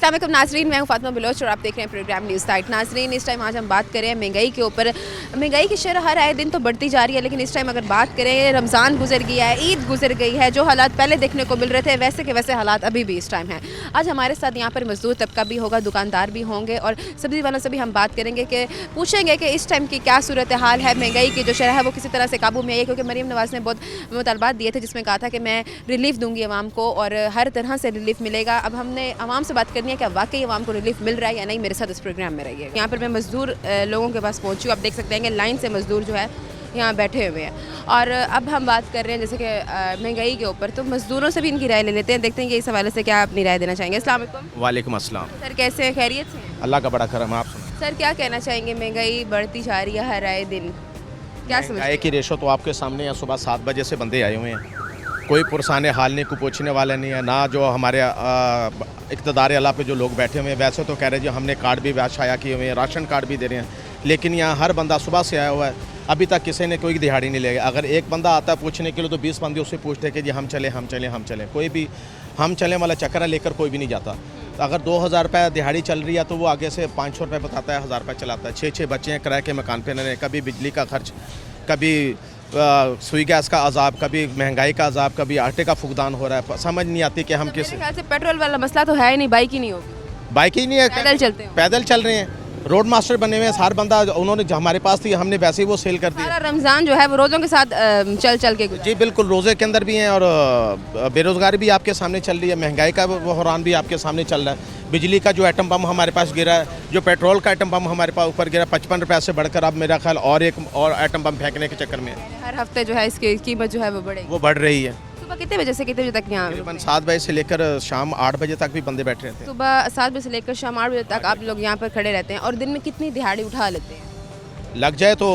अस्सलाम नाज़रीन, मैं हूँ फातिमा बलोच और आप देख रहे हैं प्रोग्राम न्यूज़ साइट। नाज़रीन, इस टाइम आज हम बात करें महंगाई के ऊपर। महंगाई की शरह हर आए दिन तो बढ़ती जा रही है, लेकिन इस टाइम अगर बात करें, रमज़ान गुजर गया है, ईद गुजर गई है, जो हालात पहले देखने को मिल रहे थे वैसे के वैसे हालात अभी भी इस टाइम हैं। आज हमारे साथ यहाँ पर मजदूर तबका भी होगा, दुकानदार भी होंगे और सब्ज़ी वालों से भी हम बात करेंगे कि पूछेंगे कि इस टाइम की क्या सूरत हाल है। महंगाई की जो शरह है वो किसी तरह से काबू में आई है, क्योंकि मरीम नवाज़ ने बहुत मुतालबात दिए थे जिसमें कहा था कि मैं रिलीफ दूंगी आवाम को और हर तरह से रिलीफ मिलेगा। अब हमने आवाम से बात करनी है कि वाकई आवाम को रिलीफ मिल रहा है या नहीं। मेरे साथ इस प्रोग्राम में रहिए। यहाँ पर मैं मजदूर लोगों के पास पहुँची हूँ। आप देख सकते हैं कि लाइन से मजदूर जो है यहाँ बैठे हुए हैं। और अब हम बात कर रहे हैं जैसे कि महंगाई के ऊपर, तो मजदूरों से भी इनकी राय ले लेते हैं, देखते हैं कि इस हवाले से क्या अपनी राय देना चाहेंगे। अस्सलाम वालेकुम। वालेकुम अस्सलाम। सर कैसे हैं, खैरियत से हैं? अल्लाह का बड़ा करम। आप सुनाएं। सर क्या कहना चाहेंगे, महंगाई बढ़ती जा रही है हर आए दिन, क्या समझते महंगाई की रेशो तो आपके सामने है। सुबह 7 बजे से बंदे आए हुए हैं, कोई पुरसाने हाल नहीं, कोई पूछने वाला नहीं है। ना जो हमारे इक़्तिदार अला पे जो लोग बैठे हुए हैं, वैसे तो कह रहे हैं जी हमने कार्ड भी शाया किए हुए हैं, राशन कार्ड भी दे रहे हैं, लेकिन यहाँ हर बंदा सुबह से आया हुआ है, अभी तक किसी ने कोई दिहाड़ी नहीं लेगा। अगर एक बंदा आता है पूछने के लिए तो 20 बंदे उससे पूछते हैं कि जी हम चलें हम चलें हम चलें। कोई भी हम चलें वाला चक्कर लेकर कोई भी नहीं जाता। तो अगर 2000 रुपये दिहाड़ी चल रही है तो वो आगे से 500 रुपये बताता है, 1000 रुपये चलाता है। 6 बच्चे हैं किराए के मकान पे रह रहे हैं, कभी बिजली का खर्च, कभी सुई गैस का अजाब, कभी महंगाई का अजाब, कभी आटे का फुकदान हो रहा है। समझ नहीं आती कि हम हैं? किस मेरे ख्याल से पेट्रोल वाला मसला तो है ही नहीं, बाइक ही नहीं होगी, बाइक ही नहीं है, पैदल चलते हैं। पैदल चल रहे हैं। रोड मास्टर बने हुए हैं, हर बंदा उन्होंने हमारे पास थी, हमने वैसे ही वो सेल कर दी। सारा रमज़ान जो है वो रोज़ों के साथ चल चल के गुजरा। जी बिल्कुल, रोज़े के अंदर भी हैं और बेरोज़गारी भी आपके सामने चल रही है, महंगाई का बहरान भी आपके सामने चल रहा है। बिजली का जो एटम बम हमारे पास गिरा है, जो पेट्रोल का एटम बम हमारे पास ऊपर गिरा, 55 रुपये से बढ़कर अब मेरा ख्याल और एक और एटम बम फेंकने के चक्कर में हर हफ्ते जो है इसकी कीमत जो है वो बढ़ेगी। वो बढ़ रही है। सुबह कितने बजे से कितने बजे तक यहाँ? तकरीबन 7 बजे से लेकर शाम 8 बजे तक भी बंदे बैठे रहते हैं। सुबह 7 बजे से लेकर शाम 8 बजे तक आप लोग यहाँ पर खड़े रहते हैं और दिन में कितनी दिहाड़ी उठा लेते हैं? लग जाए तो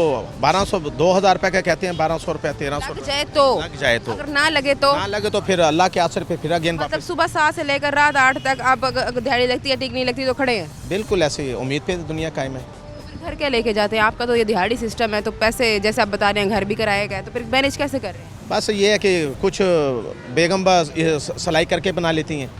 1200 2000 रुपये का कहते हैं, 1200 रुपये 1300 लग जाए तो? लग जाए तो। अगर ना लगे तो? ना लगे तो फिर अल्लाह के असर पे फिर अगेन मतलब वापस। सुबह 7 से लेकर रात 8 तक आप अगर दिहाड़ी लगती है, ठीक नहीं लगती तो खड़े हैं? बिल्कुल ऐसे ही उम्मीद पे दुनिया कायम है। तो फिर घर क्या लेके जाते हैं? आपका तो ये दिहाड़ी सिस्टम है, तो पैसे जैसे आप बता रहे हैं घर भी कराया गया, तो फिर मैनेज कैसे कर रहे हैं? बस ये है कि कुछ बेगम सिलाई करके बना लेती हैं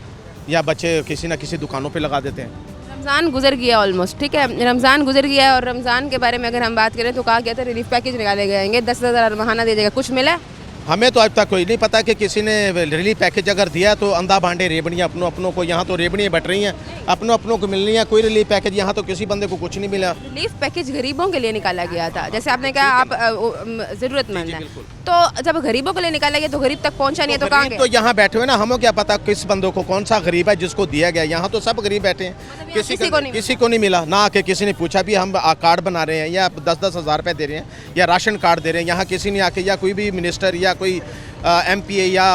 या बच्चे किसी न किसी दुकानों पे लगा देते हैं। रमज़ान गुजर गया ऑलमोस्ट, ठीक है, रमज़ान गुजर गया है और रमज़ान के बारे में अगर हम बात करें तो कहा गया था रिलीफ पैकेज निकाले जाएंगे, 10,000 महाना दे जाएगा, कुछ मिला? हमें तो अब तक कोई नहीं पता कि किसी ने रिलीफ पैकेज अगर दिया तो अंधा भांडे रेबड़ियाँ अपनों को, यहाँ तो रेबड़ियाँ बट रही हैं, अपनों को मिल रही हैं, कोई रिलीफ पैकेज यहाँ तो किसी बंदे को कुछ नहीं मिला। रिलीफ पैकेज गरीबों के लिए निकाला गया था, जैसे आपने कहा आप ज़रूरतमंद हैं, तो जब गरीबों के लिए निकाला गया तो गरीब तक पहुँचा नहीं है तो कहाँ गया? तो यहाँ बैठे हुए ना, हमें क्या पता किस बंदों को कौन सा गरीब है जिसको दिया गया। यहाँ तो सब गरीब बैठे हैं, मतलब किसी को नहीं मिला ना। आके किसी ने पूछा भी हम कार्ड बना रहे हैं या 10-10 हज़ार रुपये दे रहे हैं या राशन कार्ड दे रहे हैं, यहाँ किसी ने आके, या कोई भी मिनिस्टर या कोई MP या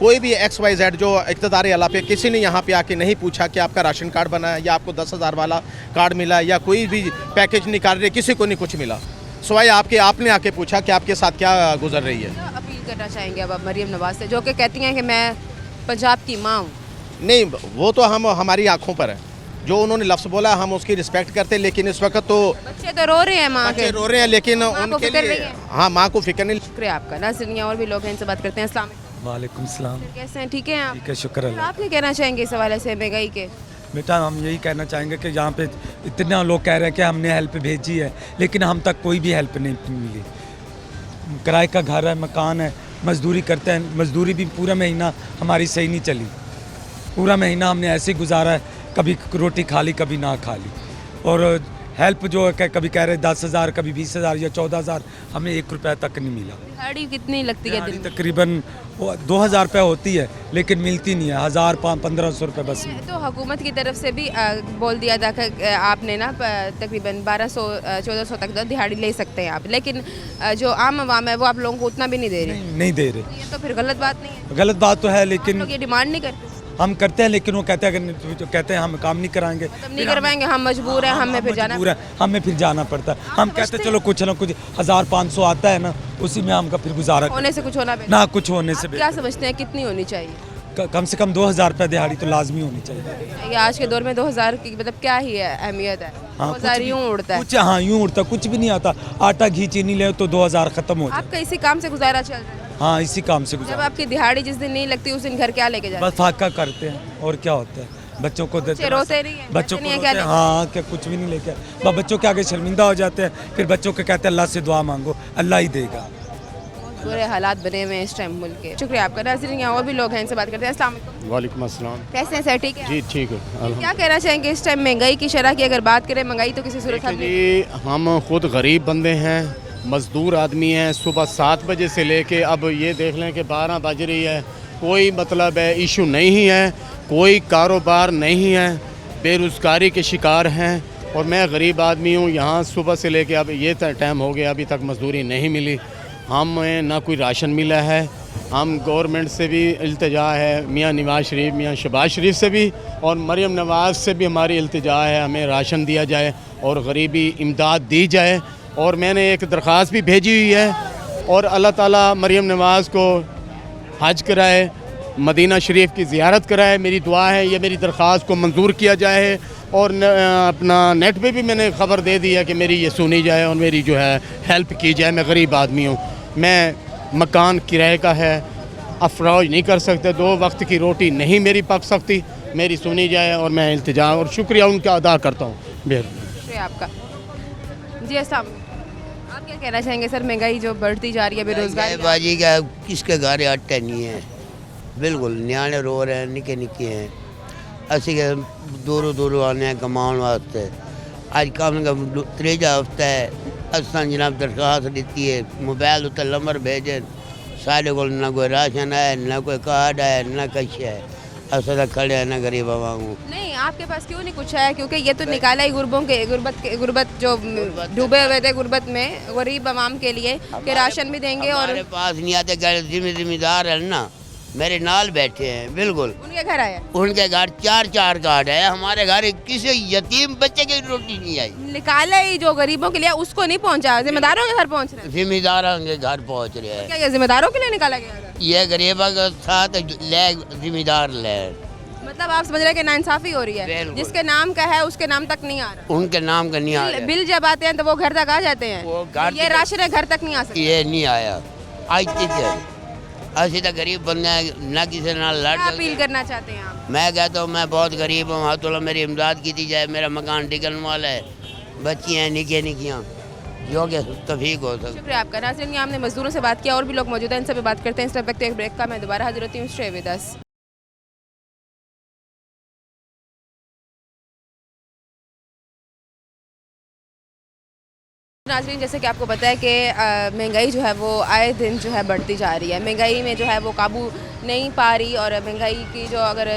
कोई भी XYZ जो इक़्तिदार अला पे, किसी ने यहाँ पे आके नहीं पूछा कि आपका राशन कार्ड बना है या आपको 10,000 वाला कार्ड मिला या कोई भी पैकेज निकाल रहे, किसी को नहीं कुछ मिला, सिवाय आपने आके पूछा कि आपके साथ क्या गुजर रही है। तो अपील करना चाहेंगे अब आप मरीम नवाज से, जो कि कहती हैं कि मैं पंजाब की माँ हूँ? नहीं, वो तो हमारी आँखों पर है, जो उन्होंने लफ्ज़ बोला हम उसकी रिस्पेक्ट करते हैं, लेकिन इस वक्त तो बच्चे तो रो रहे हैं, माँ के रो रहे हैं, लेकिन उनके फिक्र लिए नहीं है? हाँ, माँ को फिक्र नहीं। शुक्रिया आपका। नाज़रीन और भी लोग हैं, इनसे बात करते हैं। अस्सलाम वालेकुम। वालेकुम सलाम। कैसे हैं, ठीक हैं आप? ठीक है, शुक्र तो अल्लाह। आप क्या कहना चाहेंगे इस हवाले से महंगाई के? बेटा हम यही कहना चाहेंगे कि यहाँ पे इतने लोग कह रहे हैं कि हमने हेल्प भेजी है, लेकिन हम तक कोई भी हेल्प नहीं मिली। किराए का घर है, मकान है, मजदूरी करते हैं, मजदूरी भी पूरा महीना हमारी सही नहीं चली। पूरा महीना हमने ऐसे ही गुजारा है, कभी रोटी खा ली कभी ना खा ली। और हेल्प जो है कभी कह रहे 10,000, कभी 20,000 या 14,000, हमें 1 रुपया तक नहीं मिला। दिहाड़ी कितनी लगती है दिन में? तकरीबन 2,000 रुपये होती है, लेकिन मिलती नहीं है, 1,000-1,500 रुपये बस। तो हुकूमत की तरफ से भी बोल दिया था कि आपने ना तकरीबन 1,200-1,400 तक तो दिहाड़ी ले सकते हैं आप, लेकिन जो आम आवाम है वो आप लोगों को उतना भी नहीं दे रहे। नहीं दे रहे। ये तो फिर गलत बात नहीं है? गलत बात तो है, लेकिन लोग ये डिमांड नहीं करते, हम करते हैं, लेकिन वो कहते हैं जो कहते हैं हम काम नहीं कराएंगे, मतलब नहीं करवाएंगे, हम मजबूर हैं, हमें फिर जाना पूरा हमें फिर जाना पड़ता है। हम कहते हैं चलो कुछ ना कुछ 1,000-500 आता है ना, उसी में हमका फिर गुजारा होने से कुछ होना बेहतर। ना, कुछ होने से आप क्या समझते हैं कितनी होनी चाहिए? कम से कम 2,000 रुपये दिहाड़ी तो लाजमी होनी चाहिए। ये आज के दौर में 2,000 की मतलब क्या ही है अहमियत है? 2,000 यूँ उड़ता है। कुछ हाँ यूँ उड़ता, कुछ भी नहीं आता। आटा घी चीनी ले तो 2,000 ख़त्म हो जाए। आपका इसी काम से गुजारा चल रहा है? हाँ, इसी काम से जब गुजारा। आपकी दिहाड़ी जिस दिन नहीं लगती उस दिन घर क्या लेके जाते बस फाका करते हैं और क्या होता है। बच्चों को देते बच्चे रोते नहीं हैं, बच्चों पैसे को नहीं है क्या रोते हैं, लेने? हाँ क्या कुछ भी नहीं लेके आए। बच्चों के आगे शर्मिंदा हो जाते हैं, फिर बच्चों के कहते हैं अल्लाह से दुआ मांगो, अल्लाह ही देगा। बुरे हालात बने हुए हैं इस टाइम मुल्क के। शुक्रिया आपका। नाज़रीन यहाँ और भी लोग हैं, इनसे बात करते हैं। अस्सलाम वालेकुम। वालेकुम अस्सलाम। कैसे हैं सर, ठीक है? जी ठीक है क्या कहना चाहेंगे इस टाइम महंगाई की शरह की अगर बात करें? महंगाई तो किसी सूरत हाल में जी हम खुद गरीब बंदे हैं, मज़दूर आदमी हैं। सुबह 7 बजे से लेके अब ये देख लें कि 12 बज रही है, कोई मतलब है इशू नहीं है, कोई कारोबार नहीं है, बेरोज़गारी के शिकार हैं। और मैं गरीब आदमी हूँ, यहाँ सुबह से लेके अब ये टाइम हो गया, अभी तक मजदूरी नहीं मिली, हमें ना कोई राशन मिला है। हम गवर्नमेंट से भी इल्तिजा है, मियाँ नवाज शरीफ, मियाँ शहबाज शरीफ से भी और मरीम नवाज़ से भी हमारी इल्तिजा है, हमें राशन दिया जाए और गरीबी इमदाद दी जाए। और मैंने एक दरख्वास्त भी भेजी हुई है और अल्लाह ताला मरीम नवाज़ को हज कराए, मदीना शरीफ की ज़ियारत कराए। मेरी दुआ है ये मेरी दरख्वास्त को मंजूर किया जाए और अपना नेट पे भी मैंने ख़बर दे दी है कि मेरी ये सुनी जाए और मेरी जो है हेल्प की जाए। मैं गरीब आदमी हूँ, मैं मकान किराए का है, अफरोज नहीं कर सकते, 2 वक्त की रोटी नहीं मेरी पक सकती, मेरी सुनी जाए और मैं इल्तिजा और शुक्रिया उनका अदा करता हूँ। शुक्रिया आपका। जी अस्सलाम वालेकुम। आप क्या कहना चाहेंगे सर, महंगाई जो बढ़ती जा रही है, बेरोजगारी? बाजी का किसके घर आटा नहीं है, बिल्कुल न्याणे रो रहे हैं, निके निके हैं। असी के दूरों दूरों आने हैं कमाने वास्ते। आज कम का 3 हफ्ता है, असा जनाब दरख्वास्त दी है, मोबाइल उत्ते नंबर भेजे, साढ़े को ना कोई राशन है, ना कोई कार्ड है, ना कछ है। असा तो खड़े हैं ना गरीब वांगू। नहीं, आपके पास क्यों नहीं कुछ है? क्योंकि ये तो निकाला ही गुर्बत जो डूबे हुए थे गुर्बत में, गरीब आवाम के लिए कि राशन भी देंगे। और हमारे पास नहीं आते, जिम्मेदार है ना, मेरे नाल बैठे हैं, बिल्कुल उनके घर आया, उनके घर 4 कार्ड है, हमारे घर किसी यतीम बच्चे की रोटी नहीं आई। निकाला ही जो गरीबों के लिए, उसको नहीं पहुंचा, जिम्मेदारों के घर पहुंच रहे हैं। जिम्मेदारों के घर पहुंच रहे हैं। क्या ये जिम्मेदारों के लिए निकाला गया था? ये गरीबा के साथ ले जिम्मेदार ले, मतलब आप समझ रहे हैं कि नाइंसाफी हो रही है? बिल्कुल। जिसके नाम का है उसके नाम तक नहीं आ रहा। उनके नाम का नहीं आया। बिल जब आते हैं तो वो घर तक आ जाते हैं, वो घर ये तक- राशन है घर तक नहीं आ सकता। ये नहीं आया आज तक। असि तो गरीब बंदे हैं, ना किसी नाल लड़ क्या सकते। अपील करना चाहते हैं आप? मैं कहता हूँ मैं बहुत गरीब हूँ, हाथों मेरी इमदाद की जाए। मेरा मकान डिगन वाला है, बच्ची हैं निकी निकियाँ, जो कि तफीक हो सकता। शुक्रिया आपका। नाज़रीन, हमने मजदूरों से बात किया, और भी लोग मौजूद हैं, इनसे भी बात करते हैं। इस वक्त एक ब्रेक का मैं दोबारा हाजिर होती हूँ। Stay with us. नाज़रीन, जैसे कि आपको पता है कि महंगाई जो है वो आए दिन जो है बढ़ती जा रही है। महंगाई में जो है वो काबू नहीं पा रही। और महंगाई की जो अगर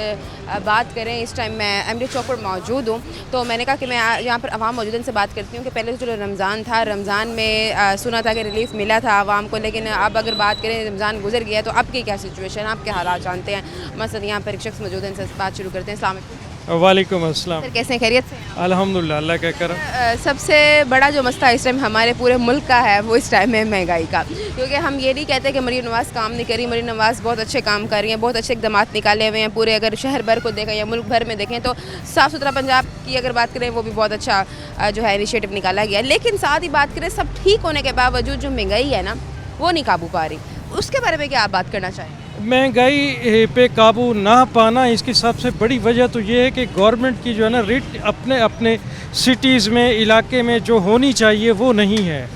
बात करें, इस टाइम मैं एमडी चौक पर मौजूद हूँ, तो मैंने कहा कि मैं यहाँ पर आवाम मौजूद इनसे बात करती हूँ कि पहले जो रमज़ान था, रमज़ान में सुना था कि रिलीफ मिला था आवाम को, लेकिन अब अगर बात करें रमज़ान गुजर गया है तो अब की क्या सिचुएशन, आप क्या हालात जानते हैं? मसलन यहाँ पर एक शख्स मौजूद है, इनसे बात शुरू करते हैं। अस्सलाम वालेकुम। वालेकुम अस्सलाम। सर कैसे हैं, खैरियत से हैं? अल्हम्दुलिल्लाह, अल्लाह का करम। सबसे बड़ा जो मसला इस टाइम हमारे पूरे मुल्क का है वो इस टाइम है महंगाई का। क्योंकि हम ये नहीं कहते कि मरीम नवाज़ काम नहीं करी, मरीम नवाज़ बहुत अच्छे काम कर रही हैं, बहुत अच्छे इक़दाम निकाले हुए हैं। पूरे अगर शहर भर को देखें या मुल्क भर में देखें तो साफ़ सुथरा पंजाब की अगर बात करें, वो भी बहुत अच्छा जो है इनिशिएटिव निकाला गया। लेकिन साथ ही बात करें, सब ठीक होने के बावजूद जो महंगाई है ना, वो नहीं काबू पा रही। उसके बारे में क्या आप बात करना चाहें? महंगाई पे काबू ना पाना, इसकी सबसे बड़ी वजह तो ये है कि गवर्नमेंट की जो है ना रेट अपने अपने सिटीज़ में, इलाके में जो होनी चाहिए वो नहीं है।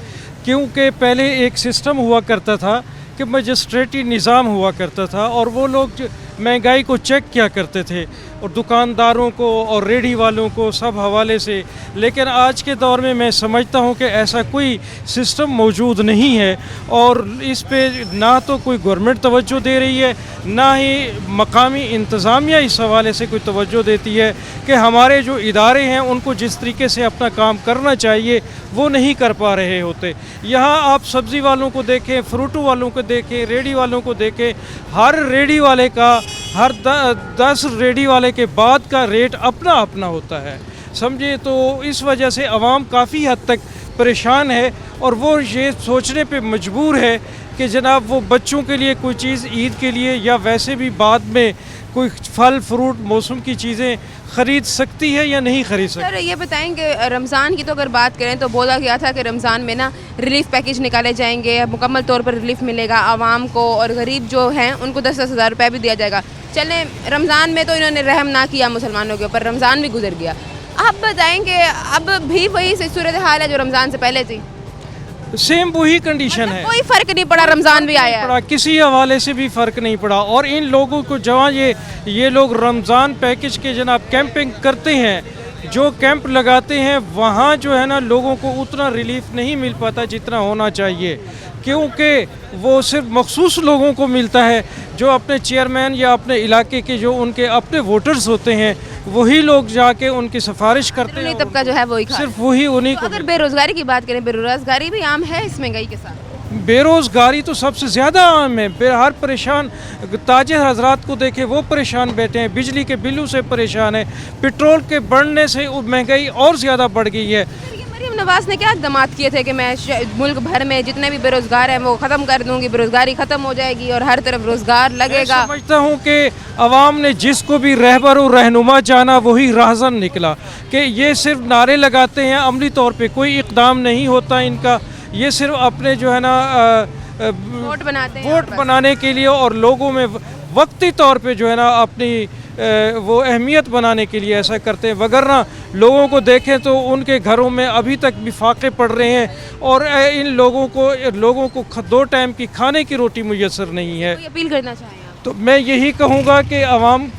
क्योंकि पहले एक सिस्टम हुआ करता था कि मजिस्ट्रेटी निज़ाम हुआ करता था और वो लोग महंगाई को चेक किया करते थे, और दुकानदारों को और रेडी वालों को सब हवाले से। लेकिन आज के दौर में मैं समझता हूँ कि ऐसा कोई सिस्टम मौजूद नहीं है, और इस पे ना तो कोई गवर्नमेंट तवज्जो दे रही है, ना ही मकामी इंतज़ामिया इस हवाले से कोई तवज्जो देती है कि हमारे जो इदारे हैं उनको जिस तरीके से अपना काम करना चाहिए वो नहीं कर पा रहे होते। यहाँ आप सब्ज़ी वालों को देखें, फ्रूटों वालों को देखें, रेडी वालों को देखें, हर रेडी वाले का, हर 10 रेडी वाले के बाद का रेट अपना अपना होता है, समझे। तो इस वजह से आवाम काफ़ी हद तक परेशान है, और वो ये सोचने पे मजबूर है कि जनाब वो बच्चों के लिए कोई चीज़ ईद के लिए या वैसे भी बाद में कोई फल फ्रूट मौसम की चीज़ें ख़रीद सकती है या नहीं ख़रीद सकती? सर ये बताएं कि रमज़ान की तो अगर बात करें तो बोला गया था कि रमज़ान में ना रिलीफ पैकेज निकाले जाएंगे, मुकम्मल तौर पर रिलीफ मिलेगा आवाम को, और गरीब जो हैं उनको 10-10 हज़ार रुपये भी दिया जाएगा। चलें, रमज़ान में तो इन्होंने रहम ना किया मुसलमानों के ऊपर, रमज़ान भी गुजर गया। आप बताएंगे अब भी वही सूरत हाल है जो रमज़ान से पहले थी? सेम वही कंडीशन है, कोई फ़र्क नहीं पड़ा, रमज़ान भी आया है। पड़ा, किसी हवाले से भी फ़र्क नहीं पड़ा। और इन लोगों को जहाँ ये लोग रमज़ान पैकेज के जनाब कैंपिंग करते हैं, जो कैंप लगाते हैं, वहाँ जो है ना लोगों को उतना रिलीफ नहीं मिल पाता जितना होना चाहिए, क्योंकि वो सिर्फ मखसूस लोगों को मिलता है जो अपने चेयरमैन या अपने इलाके के जो उनके अपने वोटर्स होते हैं, वही लोग जाके उनकी सिफारिश करते हैं। तबका जो है वही सिर्फ वही उन्हीं तो को। अगर बेरोज़गारी की बात करें, बेरोज़गारी भी आम है इस महंगाई के साथ? बेरोज़गारी तो सबसे ज़्यादा आम है। हर परेशान ताजिर हजरात को देखे, वो परेशान बैठे हैं, बिजली के बिलों से परेशान है, पेट्रोल के बढ़ने से महंगाई और ज़्यादा बढ़ गई है। मरीम नवाज़ ने क्या इक़दामात किए थे कि मैं मुल्क भर में जितने भी बेरोज़गार हैं वो ख़त्म कर दूंगी, बेरोज़गारी ख़त्म हो जाएगी और हर तरफ रोज़गार लगेगा। मैं समझता हूँ कि अवाम ने जिसको भी रहबर और रहनुमा जाना वही राहज़न निकला, कि ये सिर्फ नारे लगाते हैं, अमली तौर पे कोई इक़दाम नहीं होता इनका। ये सिर्फ अपने जो है ना वोट बनाते हैं, वोट बनाने के लिए और लोगों में वक्ती तौर पे जो है ना अपनी वो अहमियत बनाने के लिए ऐसा करते हैं। वगरना लोगों को देखें तो उनके घरों में अभी तक भी फाके पड़ रहे हैं और इन लोगों को 2 टाइम की खाने की रोटी मुयस्सर नहीं है। कोई अपील करना चाहें आप? तो मैं यही कहूँगा कि आवाम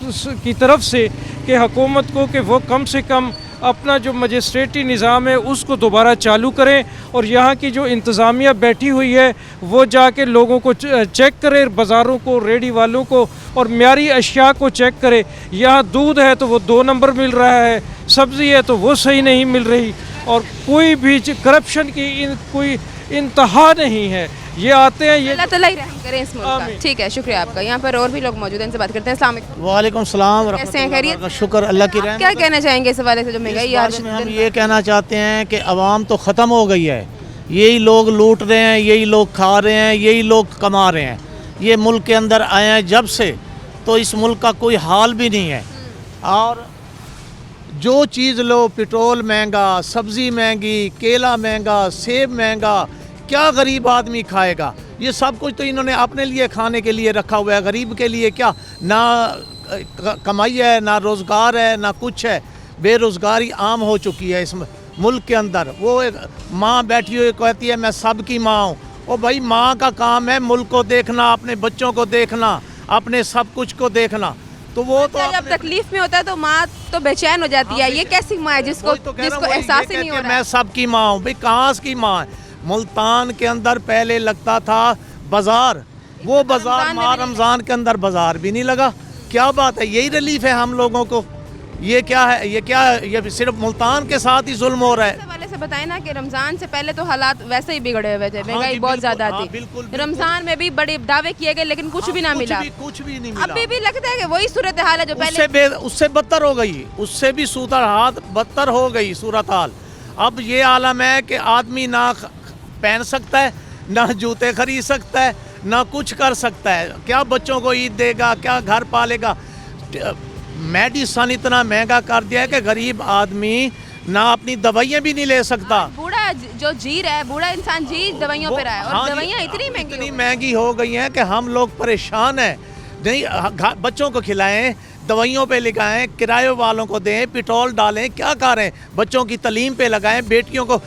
की तरफ से कि हुकूमत को कि वो कम से कम अपना जो मजिस्ट्रेटी निज़ाम है उसको दोबारा चालू करें, और यहाँ की जो इंतज़ामिया बैठी हुई है वो जाके लोगों को चेक करे, बाज़ारों को, रेडी वालों को और म्यारी अशिया को चेक करे। यहाँ दूध है तो वो 2 नंबर मिल रहा है, सब्ज़ी है तो वो सही नहीं मिल रही, और कोई भी करप्शन की कोई इंतहा नहीं है। ये आते हैं, ये अल्लाह ताला ही रहम करें इस मुल्क का। ठीक है, शुक्रिया आपका। यहाँ पर और भी लोग मौजूद हैं, इनसे बात करते हैं। अस्सलाम वालेकुम। वालेकुम सलाम। कैसे हैं, खैरियत? शुक्र अल्लाह की रहमत। क्या कहना चाहेंगे इस हवाले से जो महंगाई आज इस बारे में हम ये कहना चाहते हैं कि अवाम तो ख़त्म हो गई है, यही लोग लूट रहे हैं, यही लोग खा रहे हैं, यही लोग कमा रहे हैं। ये मुल्क के अंदर आए हैं जब से, तो इस मुल्क का कोई हाल भी नहीं है। और जो चीज़ लो, पेट्रोल महंगा, सब्ज़ी महंगी, केला महंगा, सेब महंगा, क्या गरीब आदमी खाएगा? ये सब कुछ तो इन्होंने अपने लिए खाने के लिए रखा हुआ है, गरीब के लिए क्या? ना कमाई है, ना रोज़गार है, ना कुछ है। बेरोज़गारी आम हो चुकी है इस मुल्क के अंदर। वो एक माँ बैठी हुई कहती है मैं सबकी माँ हूँ। ओ भाई, माँ का काम है मुल्क को देखना, अपने बच्चों को देखना, अपने सब कुछ को देखना। तो वो तो जब तकलीफ में होता है तो माँ तो बेचैन हो जाती है। ये कैसी माँ है जिसको एहसास ही नहीं हो रहा? मैं सबकी माँ हूँ। भाई कहाँ की माँ है? मुल्तान के अंदर पहले लगता था बाजार, वो बाजार माह रमज़ान के अंदर बाजार भी नहीं लगा। क्या बात है? यही रिलीफ है हम लोगों को? ये क्या है? ये क्या है? ये सिर्फ मुल्तान के साथ ही जुल्म हो रहा है। वाले से बताएं ना कि रमज़ान से पहले तो हालात वैसे ही बिगड़े हुए थे, महंगाई बहुत ज़्यादा थी। रमज़ान में भी बड़े दावे किए गए लेकिन कुछ भी ना मिला। कुछ भी नहीं मिला। अभी भी लगता है कि वही सूरत हाल है जो पहले। उससे बदतर हो गई, उससे भी सूरत हाल बदतर हो गई सूरत हाल। अब ये आलम है कि आदमी ना पहन सकता है, ना जूते खरीद सकता है, ना कुछ कर सकता है। क्या बच्चों को ईद देगा, क्या घर पालेगा? मेडिसन इतना महंगा कर दिया है कि गरीब आदमी ना अपनी दवाइयाँ भी नहीं ले सकता। बूढ़ा जो जी रहा है, बूढ़ा इंसान जी दवाइयों पे रहा है, और दवाइयाँ इतनी महंगी हो गई हैं कि हम लोग परेशान हैं। नहीं, बच्चों को खिलाएं, दवाइयों पे लगाएं, किराए वालों को दें, पेट्रोल डालें, क्या करें? बच्चों की तालीम पे लगाएं, बेटियों को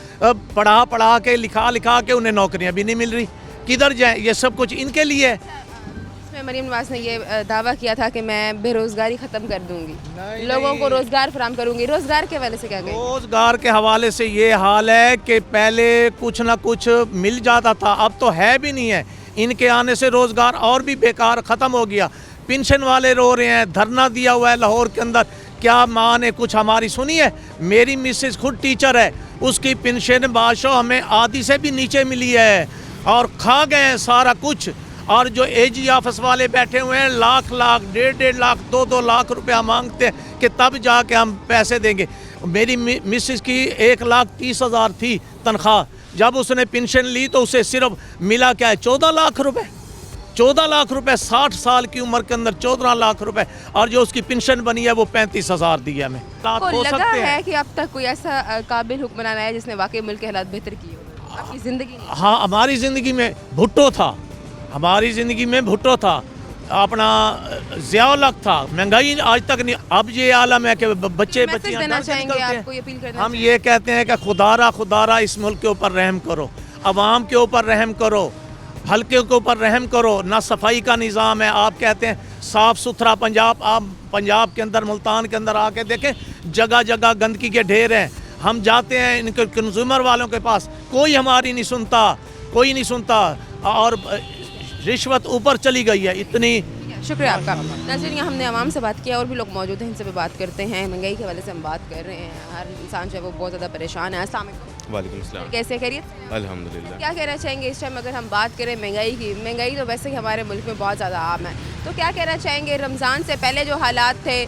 पढ़ा के लिखा के उन्हें नौकरियां भी नहीं मिल रही। किधर जाएं? ये सब कुछ इनके लिए है। इसमें मरीम नवाज़ ने ये दावा किया था कि मैं बेरोज़गारी ख़त्म कर दूंगी, लोगों को रोज़गार फराहम करूंगी। रोज़गार के हवाले से क्या कहें? रोज़गार के हवाले से ये हाल है कि पहले कुछ ना कुछ मिल जाता था, अब तो है भी नहीं है। इनके आने से रोज़गार और भी बेकार ख़त्म हो गया। पेंशन वाले रो रहे हैं, धरना दिया हुआ है लाहौर के अंदर। क्या माँ ने कुछ हमारी सुनी है? मेरी मिसेज खुद टीचर है, उसकी पेंशन बादशाह हमें आधी से भी नीचे मिली है, और खा गए हैं सारा कुछ। और जो एजी ऑफिस वाले बैठे हुए हैं, लाख 1.5 लाख 2 लाख रुपया मांगते हैं कि तब जाके हम पैसे देंगे। मेरी मिसेज की 1,30,000 थी तनख्वाह, जब उसने पेंशन ली तो उसे सिर्फ मिला क्या है? 14 लाख रुपए। 14 लाख रुपए 60 साल की उम्र के अंदर 14 लाख रुपए, और जो उसकी पेंशन बनी है वो 35,000 दी है हमें। आपको हो लगा सकते है हैं। कि अब तक कोई ऐसा काबिल हुक्मरान आया जिसने वाकई मुल्क के हालात बेहतर किए हो आपकी ज़िंदगी में? हाँ, हमारी ज़िंदगी में भुट्टो था, हमारी ज़िंदगी में भुट्टो था, अपना ज़िया-उल हक था। महंगाई आज तक नहीं, अब ये आलम है कि बच्चे मैसेज बच्चियाँ देना डर के चाहेंगे निकलते हैं। आपको, ये अपील करना हम ये कहते हैं कि खुदारा इस मुल्क के ऊपर रहम करो, अवाम के ऊपर रहम करो, हल्के के ऊपर रहम करो। ना सफाई का निज़ाम है, आप कहते हैं साफ़ सुथरा पंजाब, आप पंजाब के अंदर मुल्तान के अंदर आके देखें, जगह जगह गंदगी के ढेर हैं। हम जाते हैं इनके कंज्यूमर वालों के पास, कोई हमारी नहीं सुनता, कोई नहीं सुनता, और रिश्वत ऊपर चली गई है इतनी। शुक्रिया आपका। नाज़रीन, यहाँ हमने आवाम से बात किया, और भी लोग मौजूद हैं, इनसे भी बात करते हैं। महंगाई के हवाले से हम बात कर रहे हैं, हर इंसान जो है वो बहुत ज़्यादा परेशान है। अस्सलाम वालेकुम। वालेकुम अस्सलाम। कैसे खैरियत? अल्हम्दुलिल्लाह। क्या कहना चाहेंगे इस टाइम अगर हम बात करें महंगाई की? महंगाई तो वैसे ही हमारे मुल्क में बहुत ज़्यादा आम है, तो क्या कहना चाहेंगे रमज़ान से पहले जो हालात थे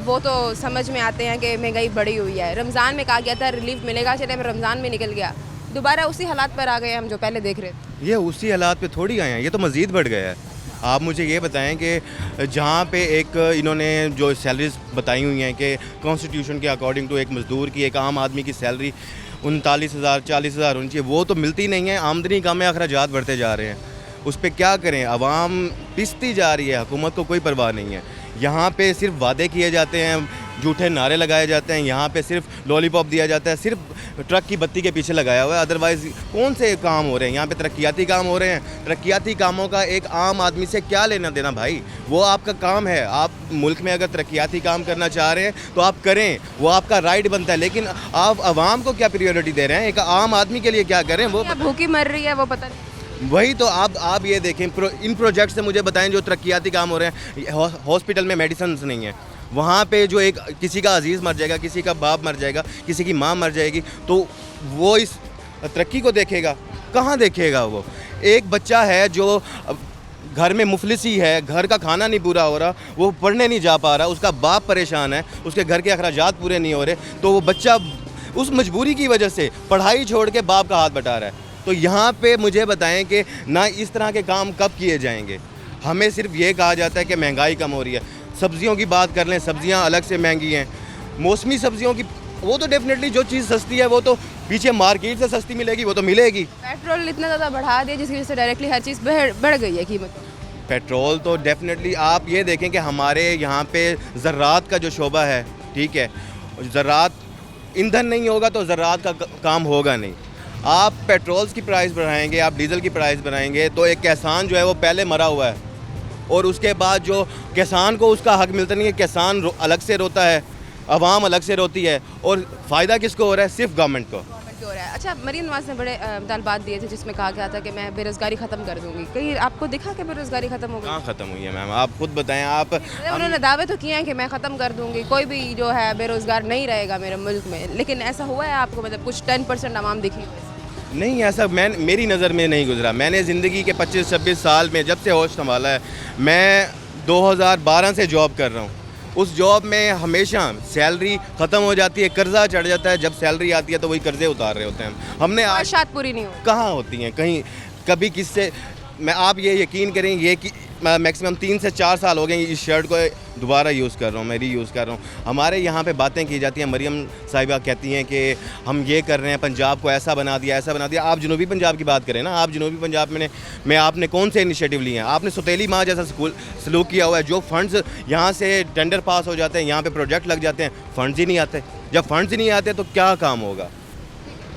वो तो समझ में आते हैं कि महंगाई बढ़ी हुई है। रमज़ान में कहा गया था रिलीफ मिलेगा, चले रमज़ान में निकल गया, दोबारा उसी हालात पर आ गए हम जो पहले देख रहे थे। ये उसी हालात पे थोड़ी आए हैं, ये तो मज़ीद बढ़ गया है। आप मुझे ये बताएं कि जहाँ पे एक इन्होंने जो सैलरीज बताई हुई हैं कि कॉन्स्टिट्यूशन के अकॉर्डिंग टू एक मज़दूर की, एक आम आदमी की सैलरी 39,000 40,000 होनी चाहिए, वो तो मिलती नहीं है। आमदनी कम है, अखराजात बढ़ते जा रहे हैं, उस पर क्या करें? आवाम पिसती जा रही है, हुकूमत को कोई परवाह नहीं है। यहाँ पे सिर्फ वादे किए जाते हैं, झूठे नारे लगाए जाते हैं, यहाँ पे सिर्फ लॉलीपॉप दिया जाता है, सिर्फ ट्रक की बत्ती के पीछे लगाया हुआ है। अदरवाइज़ कौन से काम हो रहे हैं यहाँ पे? तरक्याती काम हो रहे हैं। तरक्याती कामों का एक आम आदमी से क्या लेना देना भाई? वो आपका काम है। आप मुल्क में अगर तरक्याती काम करना चाह रहे हैं तो आप करें, वो आपका राइट बनता है। लेकिन आप आवाम को क्या प्रायोरिटी दे रहे हैं? एक आम आदमी के लिए क्या करें? वो भूखी मर रही है, वो पता नहीं। वही तो आप ये देखें, इन प्रोजेक्ट से मुझे बताएं जो तरक्याती काम हो रहे हैं। हॉस्पिटल में मेडिसिन नहीं है, वहाँ पे जो एक किसी का अजीज़ मर जाएगा, किसी का बाप मर जाएगा, किसी की माँ मर जाएगी, तो वो इस तरक्की को देखेगा? कहाँ देखेगा वो? एक बच्चा है जो घर में मुफलिसी है, घर का खाना नहीं पूरा हो रहा, वो पढ़ने नहीं जा पा रहा, उसका बाप परेशान है, उसके घर के अखराजात पूरे नहीं हो रहे, तो वो बच्चा उस मजबूरी की वजह से पढ़ाई छोड़ के बाप का हाथ बटा रहा है। तो यहाँ पे मुझे बताएं कि ना इस तरह के काम कब किए जाएंगे? हमें सिर्फ ये कहा जाता है कि महंगाई कम हो रही है। सब्जियों की बात कर लें, सब्जियां अलग से महंगी हैं। मौसमी सब्जियों की वो तो डेफिनेटली जो चीज़ सस्ती है वो तो पीछे मार्केट से सस्ती मिलेगी, वो तो मिलेगी। पेट्रोल इतना ज़्यादा बढ़ा दिया जिसकी वजह से डायरेक्टली हर चीज़ बढ़ गई है कीमत। पेट्रोल तो डेफिनेटली आप ये देखें कि हमारे यहाँ पे ज़राअत का जो शोबा है, ठीक है, ज़राअत ईंधन नहीं होगा तो ज़राअत का काम होगा नहीं। आप पेट्रोल्स की प्राइस बढ़ाएंगे, आप डीज़ल की प्राइस बढ़ाएंगे, तो एक किसान जो है वो पहले मरा हुआ है, और उसके बाद जो किसान को उसका हक मिलता नहीं है। किसान अलग से रोता है, अवाम अलग से रोती है, और फ़ायदा किसको हो रहा है? सिर्फ गवर्नमेंट को हो रहा है। अच्छा, मरीम नवाज़ ने बड़े तालबात दिए थे जिसमें कहा गया था कि मैं बेरोज़गारी ख़त्म कर दूंगी। कहीं आपको दिखा कि बेरोज़गारी ख़त्म हो गई? कहाँ ख़त्म हुई है मैम? आप खुद बताएं। आप उन्होंने दावे तो किए हैं कि मैं ख़त्म कर दूंगी, कोई भी जो है बेरोज़गार नहीं रहेगा मेरे मुल्क में, लेकिन ऐसा हुआ है आपको? मतलब कुछ 10% आवाम दिखी? नहीं, ऐसा मेरी नज़र में नहीं गुजरा। मैंने ज़िंदगी के 25-26 साल में जब से होश संभाला है, मैं 2012 से जॉब कर रहा हूँ। उस जॉब में हमेशा सैलरी ख़त्म हो जाती है, कर्जा चढ़ जाता है, जब सैलरी आती है तो वही कर्जे उतार रहे होते हैं। हमने आज शायद पूरी नहीं होती। कहाँ होती हैं कहीं कभी किससे? मैं आप ये यकीन करें, ये कि मैक्सिमम 3 से 4 साल हो गए इस शर्ट को दोबारा यूज़ कर रहा हूँ, मैं रीयूज़ कर रहा हूँ। हमारे यहाँ पे बातें की जाती हैं, मरियम साहिबा कहती हैं कि हम ये कर रहे हैं, पंजाब को ऐसा बना दिया, ऐसा बना दिया। आप जनूबी पंजाब की बात करें ना, आप जनूबी पंजाब में आपने कौन से इनिशिएटिव लिए हैं? आपने सौतेली माँ जैसा सलूक किया हुआ है। जो फंड्स यहाँ से टेंडर पास हो जाते हैं, यहाँ पर प्रोजेक्ट लग जाते हैं, फंड्स ही नहीं आते। जब फंड्स ही नहीं आते तो क्या काम होगा?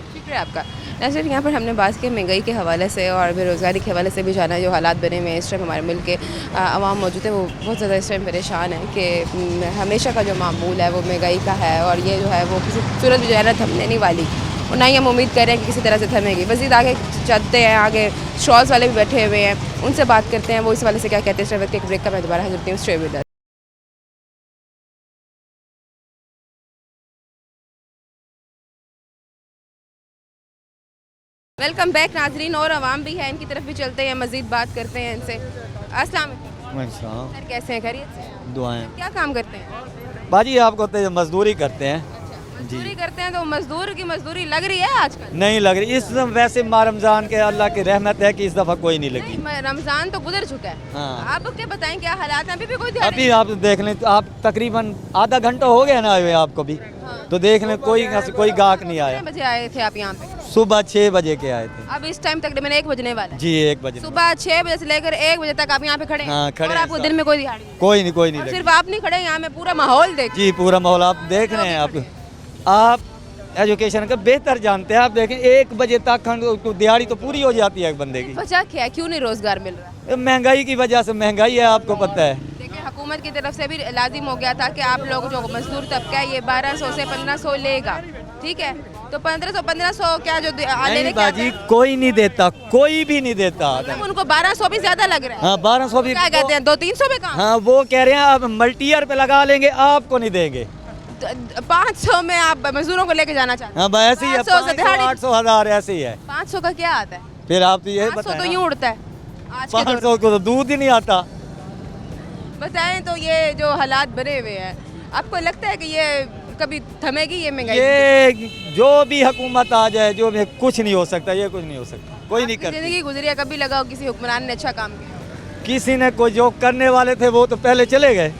शुक्रिया आपका। नज़र यहाँ पर हमने बात की महंगाई के हवाले से और बेरोज़गारी के हवाले से भी जाना, जो हालात बने हुए हैं इस टाइम हमारे मुल्क के आवाम मौजूद है वो बहुत ज़्यादा इस टाइम परेशान है कि हमेशा का जो मामूल है वो महंगाई का है, और ये जो है वो किसी सूरत भी जो है ना थमने नहीं वाली, और ना ही हम उम्मीद कर रहे हैं कि किसी तरह से थमेगी। मज़ीद आगे चलते हैं, आगे स्टॉल्स वाले भी बैठे हुए हैं, उनसे बात करते हैं वो इस वाले से क्या कहते हैं। इस वक्त एक ब्रेक का मैं दोबारा हाजिर हूँ। Stay with us. Welcome back नाजरीन, और आवाम भी है, इनकी तरफ भी चलते हैं, मज़ीद बात करते हैं इनसे। अस्सलाम वालेकुम सर, कैसे हैं? खैरियत से? दुआएं। क्या काम करते हैं? बाजी आपको तो मजदूरी करते हैं। मजदूरी करते हैं तो मजदूर की मजदूरी लग रही है आजकल? नहीं लग रही इस वैसे माह रमज़ान के अल्लाह की रहमत है कि इस दफ़ा कोई नहीं लगी। नहीं, रमजान तो गुजर चुका है। हाँ। आप क्या बताएं क्या हालात हैं? अभी भी कोई दिहाड़ी अभी आप देख लें आप तकरीबन आधा घंटा हो गया ना आए आपको भी, तो देख लें कोई गाहक नहीं आया। कितने बजे आए थे आप यहाँ पे? सुबह 6 बजे के आए थे अब इस टाइम तकरीबन 1 बजने वाला है। जी 1 बजे। सुबह 6 बजे से लेकर 1 बजे तक आप यहाँ पे खड़े हैं? हाँ, खड़े और हैं आपको साहब। दिन में कोई दिहाड़ी नहीं? कोई नहीं और लगी। सिर्फ आप नहीं खड़े, यहाँ में पूरा माहौल देख। जी पूरा माहौल आप देख रहे हैं। आप एजुकेशन का बेहतर जानते हैं। आप देखें 1 बजे तक दिहाड़ी तो पूरी हो जाती है एक बंदे की। वजह क्या है, क्यों नहीं रोजगार मिल रहा? महंगाई की वजह से, महंगाई है आपको पता है। देखिए हुकूमत की तरफ से भी लाजिम हो गया था कि आप लोग जो मजदूर तबका है ये 1200 से 1500 लेगा, ठीक है? तो 1500 क्या जो नहीं बाजी कोई नहीं देता, कोई भी नहीं देता। उनको 1200 भी ज्यादा लग रहा है। हाँ 1200 भी क्या कहते हैं 200-300 में काम? हाँ वो कह रहे हैं आप मल्टीयर पे लगा लेंगे, आपको नहीं देंगे। 500 में आप मजदूरों को लेके जाना चाहते हैं? हाँ ऐसे ही है, 500 से दिहाड़ी 800 1000 ऐसे ही है। 500 का क्या आता है? फिर आप तो ये 500 तो बताएं यूँ उड़ता है आज के दौर 500 को तो दूध ही नहीं आता। में। बताएं तो ये जो हालात बने हुए हैं, आपको लगता है कि ये कभी थमेगी ये महंगाई? ये जो भी हुकूमत आ जाए, जो भी कुछ नहीं हो सकता, ये कुछ नहीं हो सकता, कोई नहीं करता। जिंदगी गुजरी है, कभी लगा हो किसी हुक्मरान ने अच्छा काम किया? किसी ने कोई जो करने वाले थे वो तो पहले चले गए।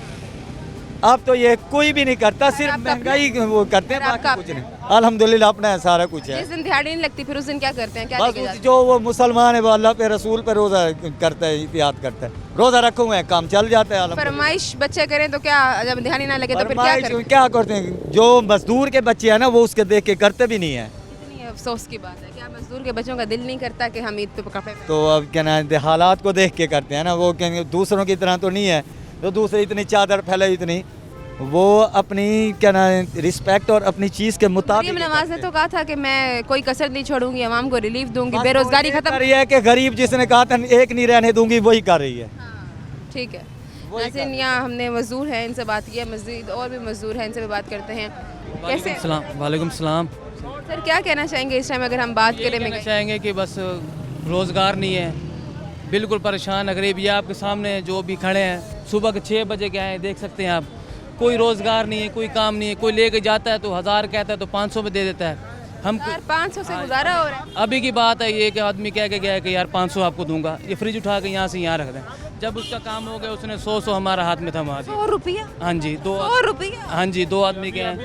अब तो ये कोई भी नहीं करता, सिर्फ आपका महंगाई वो करते हैं, फिर आपका बाकी कुछ नहीं। अल्हम्दुलिल्लाह अपना है, सारा कुछ है। जिस दिन दिहाड़ी नहीं लगती फिर उस दिन क्या करते हैं, क्या बस लेके जाते हैं? जो वो मुसलमान है वो अल्लाह पे रसूल पे रोज़ा करता है, इतियाद करता है, रोज़ा रखे हुए हैं, काम चल जाता है। अल्हम्दुलिल्लाह। फरमाइश बच्चे करें तो क्या, जब दिहाड़ी ना लगे तो फिर क्या फरमाइश करें? क्या करते हैं, जो मजदूर के बच्चे हैं ना वो उसके देख के करते भी नहीं है। कितनी अफसोस की बात है, क्या मजदूर के बच्चों का दिल नहीं करता कि हम ईद पे कपड़े पहनें? तो अब क्या ना हालात को देख के करते हैं ना, वो कहेंगे दूसरों की तरह तो नहीं है, तो दूसरे इतनी चादर फैले इतनी, वो अपनी क्या ना रिस्पेक्ट और अपनी चीज़ के मुताबिक। मरियम नवाज ने तो कहा था कि मैं कोई कसर नहीं छोड़ूंगी, अवाम को रिलीफ दूंगी, बेरोजगारी खत्म कर रही है कि गरीब जिसने कहा था एक नहीं रहने दूंगी वही कर रही है। हाँ, ठीक है। नाज़रीन यहाँ हमने मजदूर हैं, इनसे बात की है, मज़ीद और भी मजदूर हैं, इनसे भी बात करते हैं। कैसे वालेकुम सलाम। सर क्या कहना चाहेंगे इस टाइम अगर हम बात करें? कहना चाहेंगे कि बस रोज़गार नहीं है, बिल्कुल परेशान है गरीब। ये आपके सामने जो भी खड़े हैं, सुबह के 6 बजे के आए, देख सकते हैं आप। कोई रोज़गार नहीं है, कोई काम नहीं है, कोई लेके जाता है तो 1000 कहता है तो 500 में दे देता है। हम 500 से गुजारा हो रहा है। अभी की बात है ये कि आदमी कह के गया है कि यार 500 आपको दूंगा, ये फ्रिज उठा के यहाँ से यहाँ रख दें। जब उसका काम हो गया उसने 100 हमारा हाथ में थमा दिया। 100 रुपया? हाँ जी 100 रुपया? हाँ जी 2 आदमी के हैं।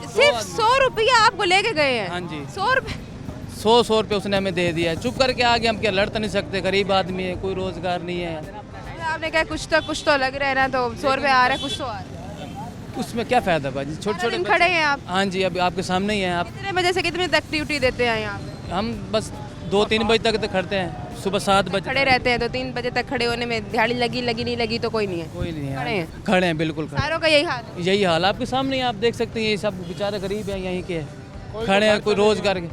सिर्फ 100 रुपया आपको लेके गए हैं? हाँ जी 100 रुपये? 100 रुपये उसने हमें दे दिया है। चुप करके आगे हम क्या लड़ तो नहीं सकते, गरीब आदमी है, कोई रोज़गार नहीं है। आपने कहा कुछ तो लग रहा है ना, तो 100 रुपये आ रहा है, कुछ तो आ रहा है। उसमें क्या फ़ायदा भाजी, छोटे छोटे खड़े हैं आप? हाँ जी अभी आपके सामने ही हैं आप। कितने बजे से कितने तक ड्यूटी देते हैं यहाँ पे? हम बस 2-3 बजे तक खड़ते हैं, सुबह 7 बजे खड़े रहते हैं, तो 3 बजे तक खड़े होने में दिहाड़ी लगी नहीं लगी तो कोई नहीं है? कोई नहीं खड़े है, हैं? खड़े हैं बिल्कुल खड़े। सारों का यही हाल है? यही हाल आपके सामने ही आप देख सकते हैं, ये सब बेचारे गरीब हैं, यहीं के हैं, खड़े हैं, कोई रोज़गार के,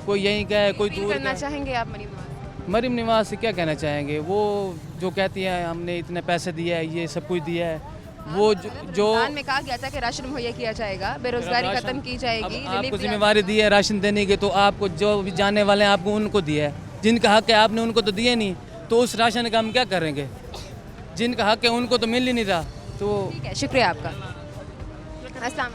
कोई यहीं का है, कोई अपील दूर करना का। चाहेंगे आप मरीम नवाज? मरीम नवाज से क्या कहना चाहेंगे, वो जो कहती है हमने इतने पैसे दिए है, ये सब कुछ दिया है, वो जो रमज़ान में कहा गया था कि राशन मुहैया किया जाएगा, बेरोजगारी खत्म की जाएगी, अब रिलीफ आपको दिया जिम्मेवारी दी है राशन देने की, तो आपको जो भी जाने वाले हैं आपको उनको दिया है, जिनका हक है आपने उनको तो दिए नहीं, तो उस राशन का हम क्या करेंगे? जिनका हक है उनको तो मिल ही नहीं रहा। तो ठीक है, शुक्रिया आपका। अस्सलाम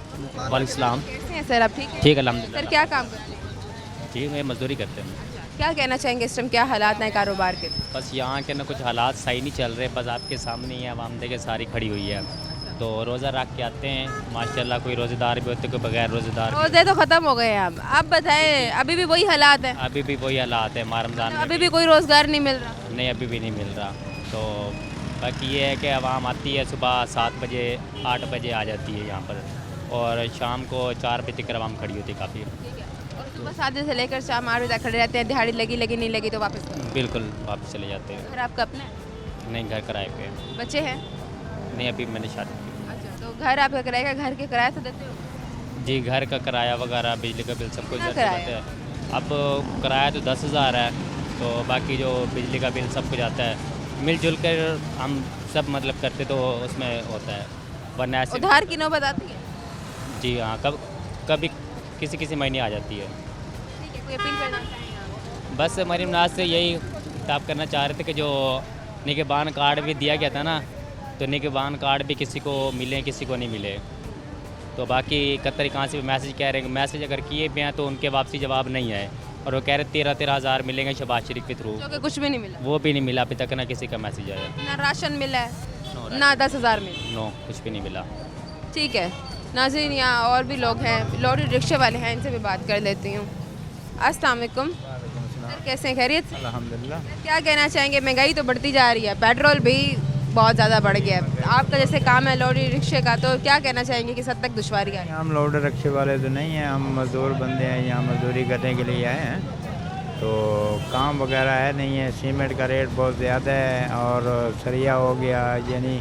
वालेकुम सलाम। कैसे हैं सर आप? ठीक है ठीक अल्हम्दुलिल्लाह। सर, क्या काम करते हैं? ठीक है, मजदूरी करते हैं। क्या कहना चाहेंगे इस टाइम, क्या हालात हैं कारोबार के? बस यहाँ के ना कुछ हालात सही नहीं चल रहे, बस आपके सामने ही है, आवाम देखे सारी खड़ी हुई है, तो रोज़ा रख के आते हैं माशाल्लाह, कोई रोज़ेदार भी होते, कोई बगैर रोज़ेदार भी। रोज़े तो ख़त्म हो गए हैं अब बताएं, अभी भी वही हालात हैं? अभी भी वही हालात है, माह रमज़ान में अभी भी कोई रोज़गार नहीं मिल रहा? नहीं, अभी भी नहीं मिल रहा। तो बाकी ये है कि आवाम आती है सुबह 7 बजे 8 बजे आ जाती है यहाँ पर, और शाम को 4 बजे तक आवाम खड़ी होती है काफ़ी। और सुबह 7 बजे से लेकर शाम 8 बजे तक खड़े रहते हैं, दिहाड़ी लगी नहीं लगी तो वापस? बिल्कुल वापस चले जाते हैं। घर आपका अपना है? नहीं, घर किराए पे। बच्चे हैं? नहीं, अभी मैंने शादी की। अच्छा, तो घर आपका किराए का, घर के किराया तो देते हो? जी, घर का किराया वगैरह, बिजली का बिल सब कुछ कितना जैसे किराया? है। अब किराया तो 10,000 है, तो बाकी जो बिजली का बिल सब कुछ आता है, मिलजुल कर हम सब मतलब करते तो उसमें होता है, वरना ऐसे। उधार की नौबत आती है? जी हाँ, कभी किसी महीने आ जाती है। ठीक है, कोई अपील करना चाहेंगे आप? बस मरीम नाज से यही खिताब करना चाह रहे थे कि जो निगहबान कार्ड भी दिया गया था ना, तो निगहबान कार्ड भी किसी को मिले किसी को नहीं मिले, तो बाकी कतर कहाँ से मैसेज कह रहे हैं, मैसेज अगर किए भी हैं तो उनके वापसी जवाब नहीं आए, और वो कह रहे 13-13 हज़ार मिलेंगे शहबाज शरीफ के थ्रू, जो कि कुछ भी नहीं मिला, वो भी नहीं मिला अभी तक, ना किसी का मैसेज आया, ना राशन मिला है ना 10,000 मिले। नो कुछ भी नहीं मिला। ठीक है नाज़रीन, यहाँ और भी लोग हैं, लॉरी रिक्शे वाले हैं, इनसे भी बात कर लेती हूँ। अस्सलाम वालेकुम सर, कैसे हैं, खैरियत से? अल्हम्दुलिल्लाह। क्या कहना चाहेंगे, महंगाई तो बढ़ती जा रही है, पेट्रोल भी बहुत ज़्यादा बढ़ गया है, आपका जैसे काम है लॉरी रिक्शे का, तो क्या कहना चाहेंगे किस हद तक दुश्वारी है? हम लोड रिक्शे वाले तो नहीं हैं, हम मज़दूर बंदे हैं, यहाँ मजदूरी करने के लिए आए हैं, तो काम वगैरह है नहीं है, सीमेंट का रेट बहुत ज़्यादा है और सरिया हो गया, यानी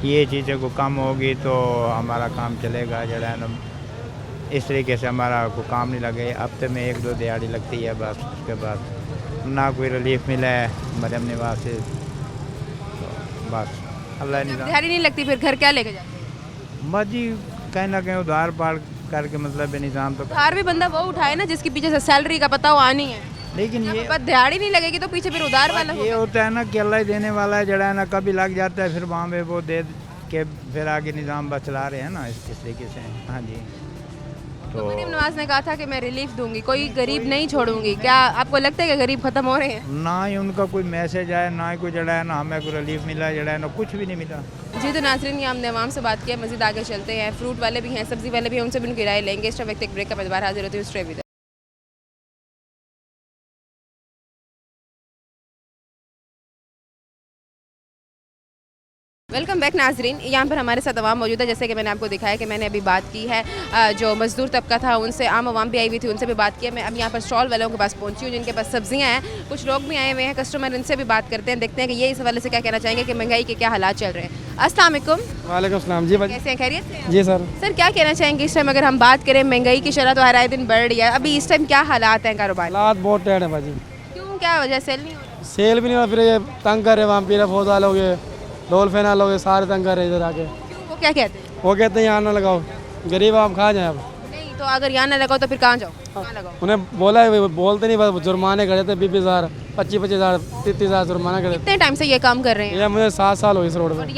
ये चीज़ें को कम होगी तो हमारा काम चलेगा, जो है ना इस तरीके से हमारा को काम नहीं लगे, हफ्ते में 1-2 दिहाड़ी लगती है बस, उसके बाद ना कोई रिलीफ मिला है मरम निवास से, तो बस अल्लाह ने दिहाड़ी नहीं लगती, फिर घर क्या लेके जाते? बस जी कहीं ना कहीं उधार पाड़ करके मतलब निज़ाम तो, उधार भी बंदा वो उठाए ना जिसके पीछे से सैलरी का पता हो आनी है, लेकिन ये बस दिहाड़ी नहीं लगेगी तो पीछे फिर उधार वाला ये होता है ना कि अल्लाह ही देने वाला है, जड़ा है ना कभी लग जाता है, फिर वहाँ पे वो दे के फिर आगे निज़ाम बस चला रहे हैं ना इस तरीके से। हाँ जी, तो मरीम नवाज ने कहा था कि मैं रिलीफ दूंगी, कोई गरीब नहीं छोड़ूंगी, क्या आपको लगता है कि गरीब खत्म हो रहे हैं? ना ही उनका कोई मैसेज आया, ना ही कोई जड़ा है ना हमें कोई रिलीफ मिला, जड़ा है ना कुछ भी नहीं मिला। जी तो नाज़रीन, ये हमने आवाम से बात किया, मज़ीद आगे चलते हैं, फ्रूट वाले भी हैं, सब्ज़ी वाले भी हैं, उनसे भी उनकी राय लेंगे। इस वक्त एक ब्रेक का बाद हाजिर होती हूँ, stay with us. Welcome back नाजरीन, यहाँ पर हमारे साथ अवाम मौजूद है। जैसे कि मैंने आपको दिखाया कि मैंने अभी बात की है जो मज़दूर तबका था उनसे, आम आवाम भी आई हुई थी, उनसे भी बात की है। मैं अब यहाँ पर स्टॉल वालों के पास पहुँची हूँ जिनके पास सब्जियाँ हैं, कुछ लोग भी आए हुए हैं कस्टमर, इनसे भी बात करते हैं, देखते हैं कि ये इस हवाले से क्या कहना चाहेंगे कि महंगाई के क्या हालात चल रहे हैं। अस्सलाम वालेकुम। वालेकुम सलाम जी, कैसे हैं, खैरियत से? जी सर। सर क्या कहना चाहेंगे इस टाइम, अगर हम बात करें महंगाई की शरह तो हर आए दिन बढ़ रही है, अभी इस टाइम क्या हालात हैं कारोबार? हालात बहुत टेढ़ है भाजी। क्यों, क्या वजह, सेल नहीं हो रही? सेल भी नहीं हो, फिर ये तंग कर रहे वहाँ पीरा फौज वाले हो गए, डोल्फिन वाले हो गए, सारे तंग कर रहे इधर आके। क्यों, वो क्या कहते हैं? वो कहते हैं यहाँ ना लगाओ, गरीब आप खा जाए। अब नहीं तो अगर यहाँ ना लगाओ तो फिर कहाँ जाओ, कहाँ लगाओ? उन्हें बोला है, बोलते नहीं, बस जुर्माने करे थे 20,000, 25,000, 30,000 जुर्माना करे। कितने टाइम से ये काम कर रहे हैं? ये मुझे 7 साल हो इस रोड और पर।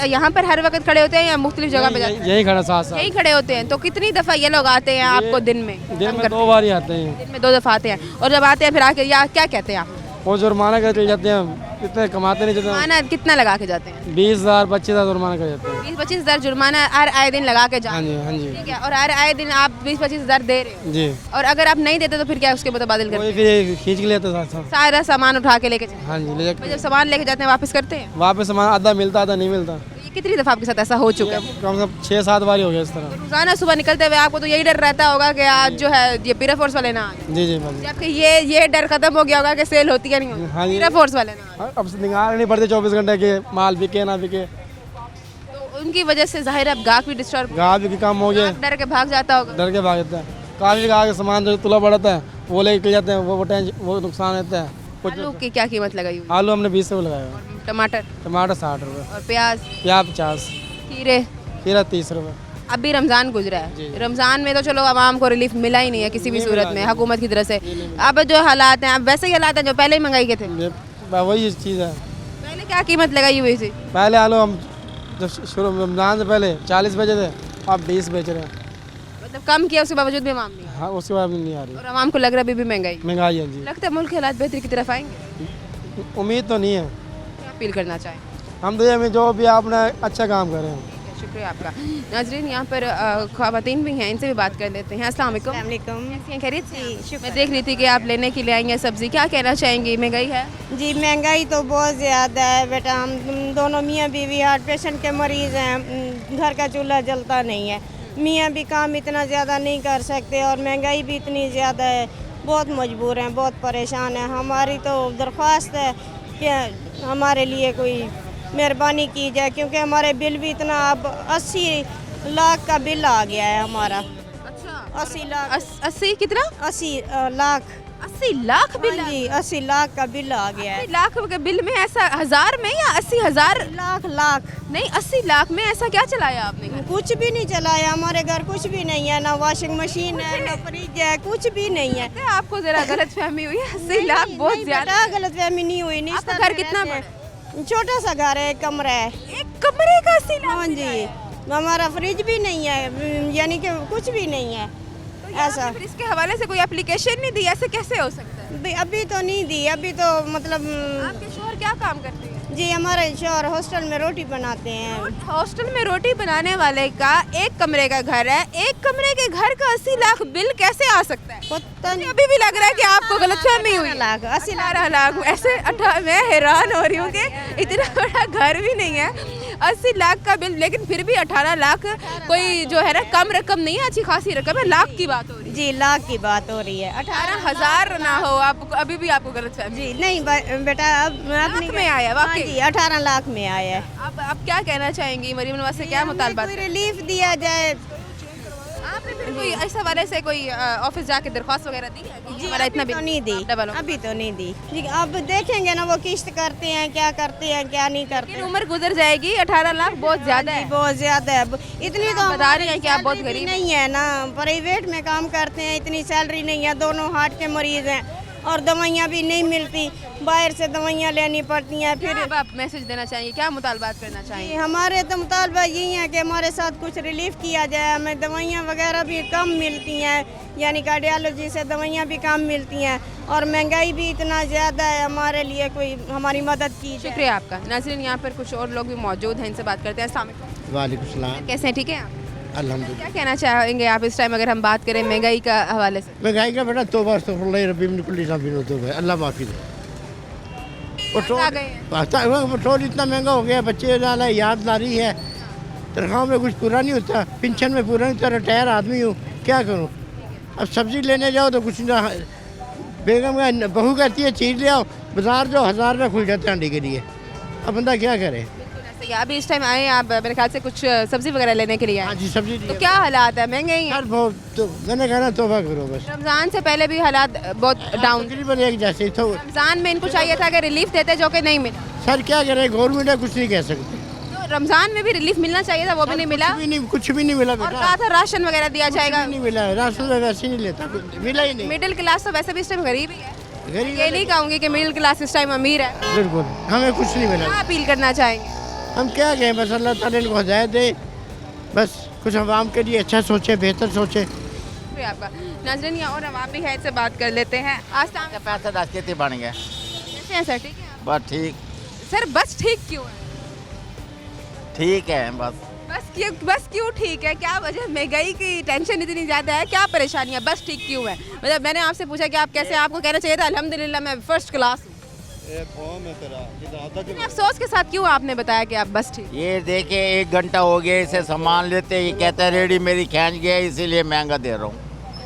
यहाँ पर हर वक्त खड़े होते हैं या मुख्तलिफ जगह पे जाते हैं? यही खड़ा 7 साल। यही खड़े होते हैं। तो कितनी दफ़ा ये लोग आते हैं आपको दिन में? दिन में 2 बार ही आते हैं। दिन में 2 दफ़ा आते हैं, और जब आते हैं फिर आके या क्या कहते हैं आप? वो जुर्माना कर चले जाते हैं, इतने कमाते नहीं, जितना जुर्माना कितना लगा के जाते हैं? 20,000, 25,000 जुर्माना कर जाते हैं। 20-25 हज़ार जुर्माना हर आए दिन लगा के जाते हाँ जी, हाँ जी। हैं, ठीक है, और हर आए दिन आप 20-25 हज़ार दे रहे हो जी। और अगर आप नहीं देते तो फिर क्या उसके मुतबादिल करते हैं? फिर खींच के लेते साथ। सारा सामान उठा के लेके जाते हाँ जी, ले हैं। जब सामान लेके जाते हैं वापस करते हैं? वापस सामान आधा मिलता, आधा नहीं मिलता। ये कितनी दफ़ा आपके साथ ऐसा हो चुका है? कम से कम 6-7 बार ही हो गया इस तरह। रोजाना सुबह निकलते हुए आपको तो यही डर रहता होगा कि आज जो है ये पीरा फोर्स वाले ना आए। जी जी भाजी। आपके ये डर खत्म हो गया होगा कि सेल होती है नहीं होती? हाँ जी। पीरा फोर्स वाले ना आए। अब निकाल नहीं पड़ते 24 घंटे के, माल बिके ना बिके, तो उनकी वजह से जाहिर है अब गाहक भी डिस्टर्ब, गाहक भी कम हो गया, डर के भाग जाता होगा। डर के भाग जाता है। काफ़ी गाहक के सामान जो तुला पड़ता है वो लेके जाते हैं, वो नुकसान रहता है। आलू की क्या कीमत लगाई हुई? आलू हमने 20 रुपये लगाया है। टमाटर? टमाटर 60 रुपये। और प्याज? प्याज 50। खीरे? खीरा 30 रुपये। अभी रमज़ान गुजरा है, रमज़ान में तो चलो आवाम को रिलीफ मिला ही नहीं है किसी भी सूरत में हुकूमत की तरफ से। अब जो हालात हैं अब वैसे ही हालात हैं जो पहले ही महंगाई के थे। वही चीज़ है। पहले क्या कीमत लगाई हुई थी? पहले आलू हम जब शुरू रमज़ान से पहले 40 बेचे थे, अब 20 बेच रहे हैं। मतलब कम किया उसके बावजूद भी आवाम नहीं, हाँ उसके बाद नहीं आ रही, और आवाम को लग रहा है अभी भी महंगाई है जी। लगता है मुल्क के हालात बेहतरी की तरफ आएंगे? उम्मीद तो नहीं है। क्या अपील करना चाहें? हम तो ये जो भी आपने अच्छा काम कर रहे हैं। शुक्रिया आपका। नाजरीन यहाँ पर ख़वातीन भी हैं, इनसे भी बात कर लेते हैं। अस्सलाम वालेकुम। कैसी हैं, खैरियत से? मैं देख रही थी कि आप लेने के लिए आई हैं सब्ज़ी, क्या कहना चाहेंगी, महंगाई है? जी महंगाई तो बहुत ज़्यादा है बेटा, हम दोनों मियाँ बीवी हार्ट पेशेंट के मरीज़ हैं, घर का चूल्हा जलता नहीं है, मियाँ भी काम इतना ज़्यादा नहीं कर सकते और महंगाई भी इतनी ज़्यादा है, बहुत मजबूर हैं, बहुत परेशान हैं। हमारी तो दरख्वास्त है कि हमारे लिए कोई मेहरबानी की जाए, क्योंकि हमारे बिल भी इतना, अब 80 लाख का बिल आ गया है हमारा। अच्छा 80 लाख? 80 कितना? 80 लाख। 80 लाख बिल? जी 80 लाख का बिल आ गया है। 80 लाख के बिल में ऐसा, 1000 में या 80,000? लाख नहीं 80 लाख में ऐसा क्या चलाया आपने? कुछ भी नहीं चलाया, हमारे घर कुछ भी नहीं है, ना वॉशिंग मशीन है, ना फ्रिज है, कुछ भी नहीं है। आपको जरा गलत फहमी हुई है, 80 लाख बहुत ज्यादा। गलत फहमी नहीं हुई। आपका घर कितना बड़ा? छोटा सा घर है, एक कमरा है। एक कमरे का 80 लाख? हाँ जी, हमारा फ्रिज भी नहीं है, यानी कि कुछ भी नहीं है ऐसा। फिर इसके हवाले से कोई एप्लीकेशन नहीं दी, ऐसे कैसे हो सकता है? अभी तो नहीं दी, अभी तो मतलब आपके शोहर क्या काम करते हैं? जी हमारे शोहर हॉस्टल में रोटी बनाते हैं। हॉस्टल में रोटी बनाने वाले का एक कमरे का घर है, एक कमरे के घर का 80 लाख बिल कैसे आ सकता है? मुझे अभी भी लग रहा है कि आपको गलतफहमी हुई। 18 लाख ऐसे मैं हैरान हो रही हूँ कि इतना बड़ा घर भी नहीं है, 80 लाख का बिल, लेकिन फिर भी 18 लाख कोई जो है ना कम रकम नहीं है, अच्छी खासी रकम है। लाख की बात हो रही है। जी लाख की बात हो रही है, 18,000 ना हो आपको, अभी भी आपको गलतफहमी। जी नहीं बेटा, अब लाख में आया वाकई। जी 18 लाख में आया है। आप क्या कहना चाहेंगी? मरीम नवाज से क्या मुतालबा? कोई रिलीफ दिया जाए। आपने फिर कोई इस हवाले से कोई ऑफिस जाके दरख्वास्त वगैरह दी है कि हमारा इतना तो नहीं दी, अभी तो नहीं दी जी। अब देखेंगे ना वो किस्त करते हैं, क्या करते हैं क्या नहीं करते। उम्र गुजर जाएगी, 18 लाख बहुत ज्यादा है, बहुत ज्यादा है। इतनी तो बता रही हैं कि आप बहुत गरीब नहीं है ना, प्राइवेट में काम करते हैं, इतनी सैलरी नहीं है, दोनों हार्ट के मरीज हैं और दवाइयाँ भी नहीं मिलती, बाहर से दवाइयाँ लेनी पड़ती हैं। फिर अब आप मैसेज देना चाहिए, क्या मुतालबात करना चाहिए? हमारे तो मुतालबा यही है कि हमारे साथ कुछ रिलीफ किया जाए। हमें दवाइयाँ वगैरह भी कम मिलती हैं, यानी कार्डियोलॉजी से दवाइयाँ भी कम मिलती हैं और महंगाई भी इतना ज़्यादा है, हमारे लिए कोई हमारी मदद की। शुक्रिया आपका। नाज़रीन, यहाँ पर कुछ और लोग भी मौजूद हैं, इनसे बात करते हैं। अस्सलाम वालेकुम। वालेकुम सलाम। कैसे हैं? ठीक है आप? अल्हम्दुलिल्लाह। क्या कहना चाहेंगे आप इस टाइम अगर हम बात करें महंगाई का हवाले से? महंगाई का बेटा तोबा अस्तगफिरुल्लाह रब्बी मिन कुल्ली ज़ंबिन तौबा, अल्लाह माफ़ी दे। पेट्रोल इतना महंगा हो गया, बच्चे लाला याद ला रही है, तनख्वाह में कुछ पूरा नहीं होता, पेंशन में पूरा नहीं होता, रिटायर आदमी हूँ, क्या करूँ? अब सब्ज़ी लेने जाओ तो कुछ ना, बेगम का बहू कहती है चीज़ ले आओ, बाजार जो 1000 रुपये खुल जाते हैं अंडे के लिए, अब बंदा क्या करे? अभी इस टाइम आए आप मेरे ख्याल से कुछ सब्जी वगैरह लेने के लिए आए? हाँ जी, सब्जी तो क्या हालात है? महंगाई है बहुत, तो मैंने कहा ना तौबा करो बस। रमज़ान से पहले भी हालात बहुत डाउन, तकरीबन एक जैसे तो। रमज़ान में इनको चाहिए था कि रिलीफ देते, जो कि नहीं मिला। सर क्या करें, गवर्नमेंट है, कुछ नहीं कह सकते। तो रमज़ान में भी रिलीफ मिलना चाहिए था, वो भी नहीं मिला। कुछ भी नहीं मिला और बेटा। कहा था राशन वगैरह दिया जाएगा, नहीं मिला, राशन तो वैसे नहीं लेता, मिला ही नहीं। मिडिल क्लास तो वैसे भी इस टाइम गरीब ही है, ये नहीं कहूँगी कि मिडिल क्लास इस टाइम अमीर है। बिल्कुल, हमें कुछ नहीं मिला। क्या अपील करना चाहेंगे? हम क्या कहें, बस अल्लाह ताला इनको हिदायत दे, बस कुछ आवाम के लिए अच्छा सोचे, बेहतर सोचे। शुक्रिया आपका। नाज़रीन, यहाँ और आवाम भी है, इससे बात कर लेते हैं। आज पैसा 10 के बन गए। कैसे हैं सर? ठीक है बस ठीक। सर बस ठीक क्यों है? ठीक है बस। बस क्यों ठीक है? क्या वजह? महंगाई की टेंशन इतनी ज़्यादा है, क्या परेशानी है? बस ठीक क्यों है? मतलब मैंने आपसे पूछा कि आप कैसे, आपको कहना चाहिए था अल्हम्दुलिल्लाह मैं फर्स्ट क्लास हूँ। अफसोस के साथ क्यों आपने बताया कि आप बस ठीक? ये देखे 1 घंटा हो गया इसे सामान लेते, ये कहता है रेडी मेरी खींच गया इसीलिए महंगा दे रहा हूँ।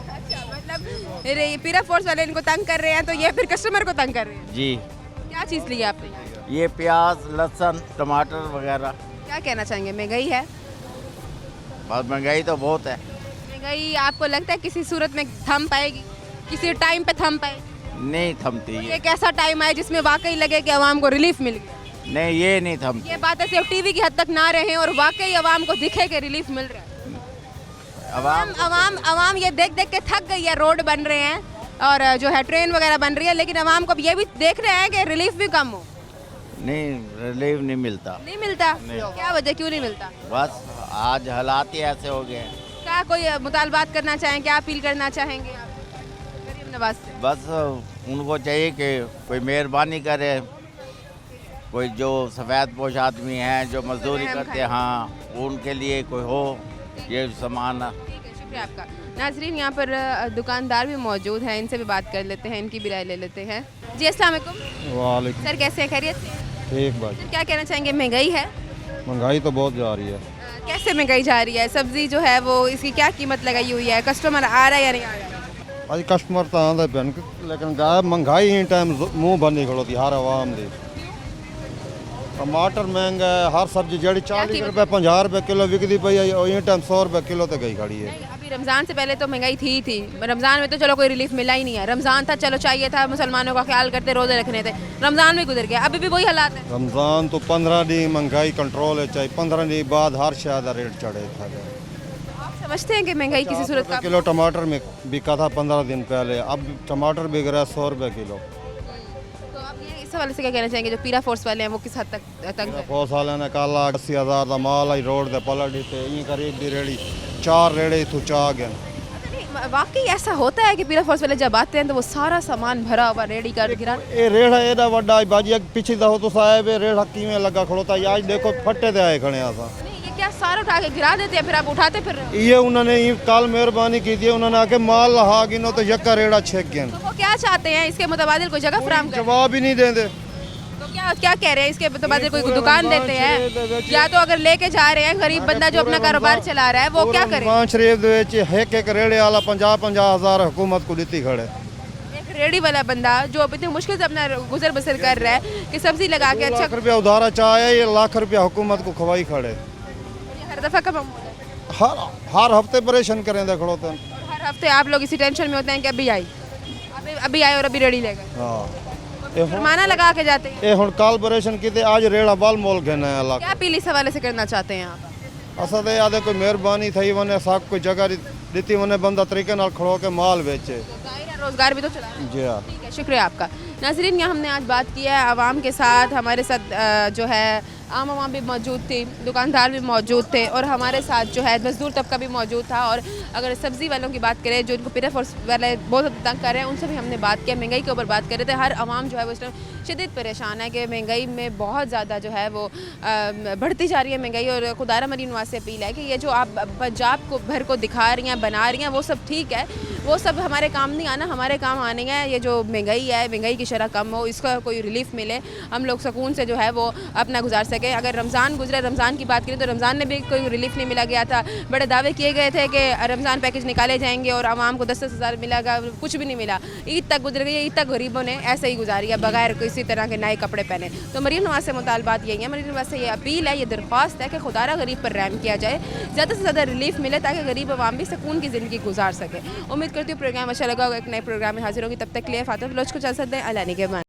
अच्छा, मतलब ये पीरा फोर्स वाले इनको तंग कर रहे हैं, तो ये फिर कस्टमर को तंग कर रहे हैं। जी। क्या चीज़ ली आपने? ये प्याज, लहसुन, टमाटर वगैरह। क्या कहना चाहेंगे? महंगाई है, बहुत महंगाई तो बहुत है। महंगाई आपको लगता है किसी सूरत में थम पाएगी, किसी टाइम पे थम पाएगी? नहीं थमती ये है। कैसा टाइम आए जिसमें वाकई लगे कि आवाम को रिलीफ मिल गया? नहीं ये नहीं थमती। ये बातें सिर्फ टीवी की हद तक ना रहे और वाकई आवाम को दिखे कि रिलीफ मिल रहा है। आवाम ये देख देख के थक गई है, रोड बन रहे हैं और जो है ट्रेन वगैरह बन रही है, लेकिन आवाम को ये भी देख रहे हैं कि रिलीफ भी कम हो। नहीं रिलीफ नहीं मिलता। नहीं मिलता? नहीं। क्या वजह, क्यों नहीं मिलता? बस आज हालात ही ऐसे हो गए। क्या कोई मुतालबात करना चाहें, क्या अपील करना चाहेंगे आप मरीम नवाज से? बस उनको चाहिए कि कोई मेहरबानी करे, कोई जो सफ़ेद पोश आदमी हैं जो मजदूरी करते हैं, हाँ उनके लिए कोई हो ये सामान। शुक्रिया आपका। नाजरीन, यहाँ पर दुकानदार भी मौजूद हैं, इनसे भी बात कर लेते हैं, इनकी भी राय ले लेते हैं। जी अस्सलाम वालेकुम। वालेकुम। सर कैसे हैं? खैरियत से? ठीक बात। सर क्या कहना चाहेंगे? महंगाई है? महंगाई तो बहुत जा रही है। कैसे महंगाई जा रही है? सब्जी जो है वो इसकी क्या कीमत लगाई हुई है? कस्टमर आ रहा है या नहीं आ रहा है? अज कस्टमर तो आंदा पेन, लेकिन गाय महंगाई ही टाइम मुँह बंद खड़ोती हर आवाम दी। टमाटर महंगा है, हर सब्जी जड़ी 40 रुपये 50 रुपये किलो विकती पई है, और ये टाइम 100 रुपये किलो तक गई खड़ी है। अभी रमज़ान से पहले तो महंगाई थी रमज़ान में तो चलो कोई रिलीफ मिला ही नहीं है। रमज़ान था, चलो चाहिए था, मुसलमानों का ख्याल करते, रोज़े रखने थे, रमज़ान में गुजर गया, अभी भी वही हालात है। रमज़ान तो 15 दिन महंगाई कंट्रोल है, चाहिए 15 दिन बाद हर शायद रेट चढ़े था। आप समझते हैं कि महंगाई किसी सूरत का? किलो टमाटर में बिका था 15 दिन पहले, अब टमाटर बिक रहा है 100 रुपये किलो। तो अब ये इस हवाले से क्या कहना चाहेंगे जो पीरा फोर्स वाले हैं वो किस हद तक तंग है? बहुत साल ने कल 80,000 का माल आई रोड दे पलट दी ये करीब दी रेड़ी 4 रेड़े इथों चा गए। वाकई ऐसा होता है कि पीरा फोर्स वाले जब आते हैं तो वो सारा सामान भरा हुआ रेडी कर गिरा? ये रेड़ा एडा वड्डा बाजी पिछली दफा तो साहब रेड़ा किवें लगा खड़ोता आज देखो फट्टे ते आए खड़े आसा। ये क्या सारा उठा के गिरा देते हैं फिर आप उठाते फिर रहे हो? ये उन्होंने कल मेहरबानी की थी उन्होंने आके माल लहा गिनो तो यक्का रेड़ा छेक गए। तो वो क्या चाहते हैं इसके मुतबादिल कोई जगह फराहम करें? जवाब ही नहीं देंदे। तो क्या क्या कह रहे हैं इसके मुतबादिल कोई दुकान देते हैं या तो अगर लेके जा रहे हैं गरीब बंदा जो अपना कारोबार चला रहा है वो क्या करे? रमजान शरीफ दे विच एक रेड़े वाला 50-50 हज़ार हुकूमत को दी खड़े। एक रेडी वाला बंदा जो अब इतनी मुश्किल से अपना गुजर बसर कर रहा है कि सब्जी लगा के अच्छा लाख रुपया उधारा चाहे ये लाख रुपया हुकूमत को खवाई खड़े। हर दफा का मामूल है? हर हफ्ते परेशान करें दे खड़ोते हैं। हर हफ्ते आप लोग इसी टेंशन में होते हैं कि अभी आई अभी आए और अभी रेडी ले गए। हां जुर्माना लगा के जाते हैं। ये हुन कल परेशान कीते आज रेड़ा बाल मोल घेना है अल्लाह। क्या अपील इस हवाले से करना चाहते हैं आप? असल याद कोई मेहरबानी थई वने सब कोई जगह दी वने बंदा तरीके नाल खड़ो के माल बेचे। रोजगार भी तो चला। जी हाँ ठीक है, शुक्रिया आपका। नाज़रीन, यहाँ हमने आज बात की है आवाम के साथ, हमारे साथ जो है आम आवाम भी मौजूद थी, दुकानदार भी मौजूद थे और हमारे साथ जो है मजदूर तबका भी मौजूद था। और अगर सब्ज़ी वालों की बात करें जो इनको पीरा फोर्स वाले बहुत तंग कर रहे हैं उनसे भी हमने बात किया। महंगाई के ऊपर बात कर रहे थे। हर आवाम जो है वो इस टाइम शदीद परेशान है कि महंगाई में बहुत ज़्यादा जो है वो बढ़ती जा रही है महंगाई। और खुदारा मरीन नवाज से अपील है कि ये जो आप पंजाब को भर को दिखा रही हैं, बना रही हैं, वो सब ठीक है, वो सब हमारे काम नहीं आना। हमारे काम आने हैं ये जो महंगाई है, महंगाई की शरह कम हो, इसका कोई रिलीफ मिले, हम लोग सुकून से जो है वो अपना गुजार सके। अगर रमज़ान गुजरे, रमज़ान की बात करें तो रमज़ान में भी कोई रिलीफ नहीं मिला गया था। बड़े दावे किए गए थे कि रमज़ान पैकेज निकाले जाएंगे और आवाम को 10-10 हज़ार मिलेगा, कुछ भी नहीं मिला। ईद तक गुजर गई, ईद तक गरीबों ने ऐसे ही गुजारी है बगैर किसी तरह के नए कपड़े पहने। तो मरीम नवाज से मुतालबात यही है, मरीम नवाज से ये अपील है, ये दरख्वास्त है कि खुदारा गरीब पर रहम किया जाए, ज़्यादा से ज़्यादा रिलीफ मिले ताकि गरीब आवाम भी सुकून की ज़िंदगी गुजार सके। उम्मीद करती हूँ प्रोग्राम अच्छा लगा होगा। एक नए प्रोग्राम में हाजिर होगी, तब तक के लिए फातिमा बलोच को इजाज़त दें। अल्लाह निगहबान।